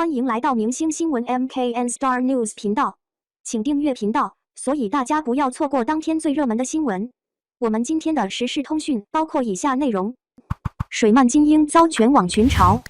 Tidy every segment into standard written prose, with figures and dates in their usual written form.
欢迎来到明星新闻 MKN Star News 频道，请订阅频道，所以大家不要错过当天最热门的新闻。我们今天的时事通讯包括以下内容：水漫金鹰遭全网群嘲，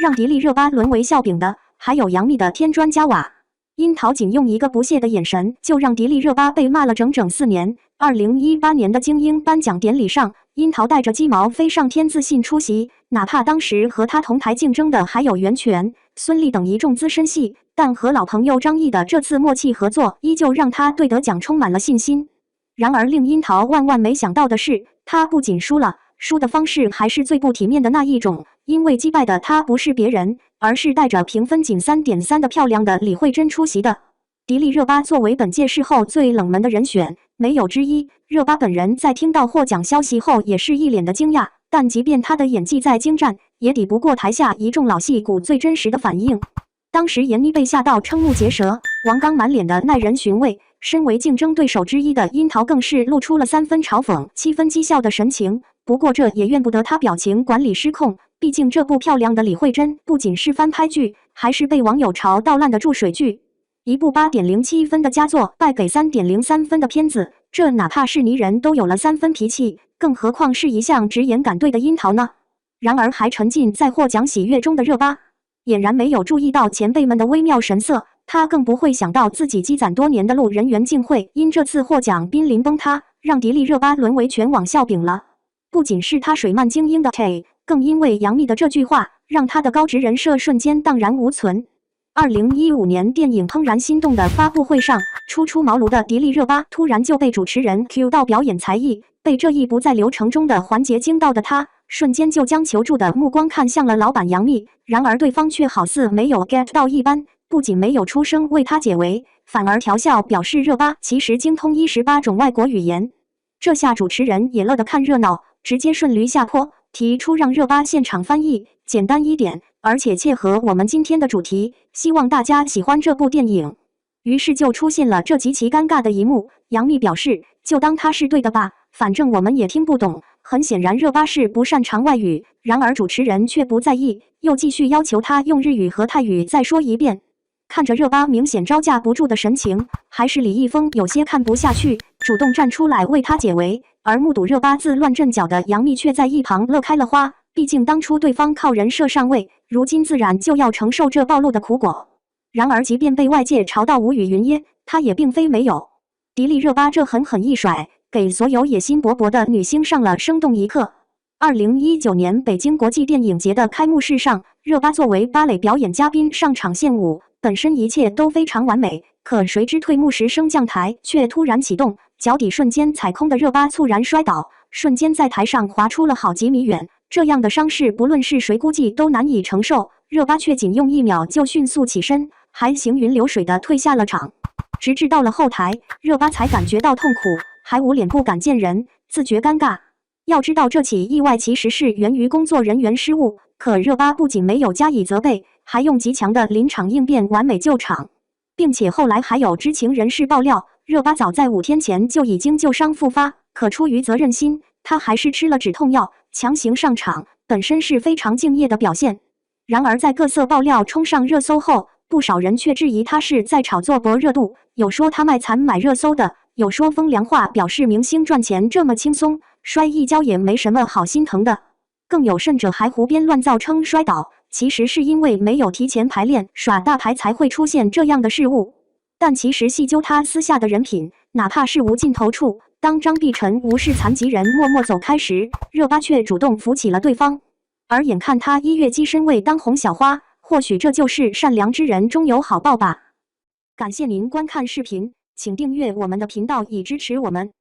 让迪丽热巴沦为笑柄的还有杨幂的添砖加瓦。樱桃仅用一个不屑的眼神，就让迪丽热巴被骂了整整4年。2018年的金鹰颁奖典礼上，樱桃带着鸡毛飞上天自信出席，哪怕当时和她同台竞争的还有袁泉、孙俪等一众资深戏，但和老朋友张译的这次默契合作，依旧让她对得奖充满了信心。然而令樱桃万万没想到的是，她不仅输了，输的方式还是最不体面的那一种，因为击败的她不是别人，而是带着评分仅3.3的漂亮的李慧珍出席的。迪丽热巴作为本届视后最冷门的人选，没有之一。热巴本人在听到获奖消息后也是一脸的惊讶，但即便她的演技再精湛，也抵不过台下一众老戏骨最真实的反应。当时闫妮被吓到瞠目结舌，王刚满脸的耐人寻味，身为竞争对手之一的樱桃更是露出了3分嘲讽、7分讥笑的神情。不过这也怨不得她表情管理失控，毕竟这部漂亮的李慧珍不仅是翻拍剧，还是被网友嘲到烂的注水剧。一部8.07分的佳作败给3.03分的片子，这哪怕是泥人都有了3分脾气，更何况是一向直言敢对的樱桃呢？然而还沉浸在获奖喜悦中的热巴，俨然没有注意到前辈们的微妙神色，她更不会想到自己积攒多年的路人缘竟会因这次获奖濒临崩塌，让迪丽热巴沦为全网笑柄了。不仅是她水漫精英的 K， 更因为杨幂的这句话，让她的高职人设瞬间荡然无存。2015年电影《怦然心动》的发布会上，初出茅庐的迪丽热巴突然就被主持人 Q 到表演才艺，被这一不在流程中的环节惊到的她，瞬间就将求助的目光看向了老板杨幂。然而对方却好似没有 get 到一般，不仅没有出声为她解围，反而调笑表示热巴其实精通18种外国语言。这下主持人也乐得看热闹，直接顺驴下坡，提出让热巴现场翻译，简单一点，而且切合我们今天的主题，希望大家喜欢这部电影。于是就出现了这极其尴尬的一幕，杨幂表示就当他是对的吧，反正我们也听不懂。很显然热巴是不擅长外语，然而主持人却不在意，又继续要求他用日语和泰语再说一遍。看着热巴明显招架不住的神情，还是李易峰有些看不下去，主动站出来为他解围。而目睹热巴自乱阵脚的杨幂却在一旁乐开了花，毕竟当初对方靠人设上位，如今自然就要承受这暴露的苦果。然而即便被外界嘲到无语云噎，她也并非没有。迪丽热巴这狠狠一甩，给所有野心勃勃的女星上了生动一课。2019年北京国际电影节的开幕式上，热巴作为芭蕾表演嘉宾上场献舞，本身一切都非常完美，可谁知退幕时升降台却突然启动，脚底瞬间踩空的热巴猝然摔倒，瞬间在台上滑出了好几米远。这样的伤势不论是谁估计都难以承受，热巴却仅用1秒就迅速起身，还行云流水地退下了场。直至到了后台，热巴才感觉到痛苦，还捂脸不敢见人，自觉尴尬。要知道这起意外其实是源于工作人员失误，可热巴不仅没有加以责备，还用极强的临场应变完美救场。并且后来还有知情人士爆料，热巴早在5天前就已经旧伤复发，可出于责任心，她还是吃了止痛药强行上场，本身是非常敬业的表现。然而在各色爆料冲上热搜后，不少人却质疑她是在炒作博热度，有说她卖惨买热搜的，有说风凉话表示明星赚钱这么轻松，摔一跤也没什么好心疼的。更有甚者还胡编乱造称摔倒其实是因为没有提前排练耍大牌才会出现这样的事物。但其实细究他私下的人品，哪怕是无尽头处，当张碧晨无视残疾人默默走开时，热巴却主动扶起了对方。而眼看他一跃跻身为当红小花，或许这就是善良之人终有好报吧。感谢您观看视频，请订阅我们的频道以支持我们。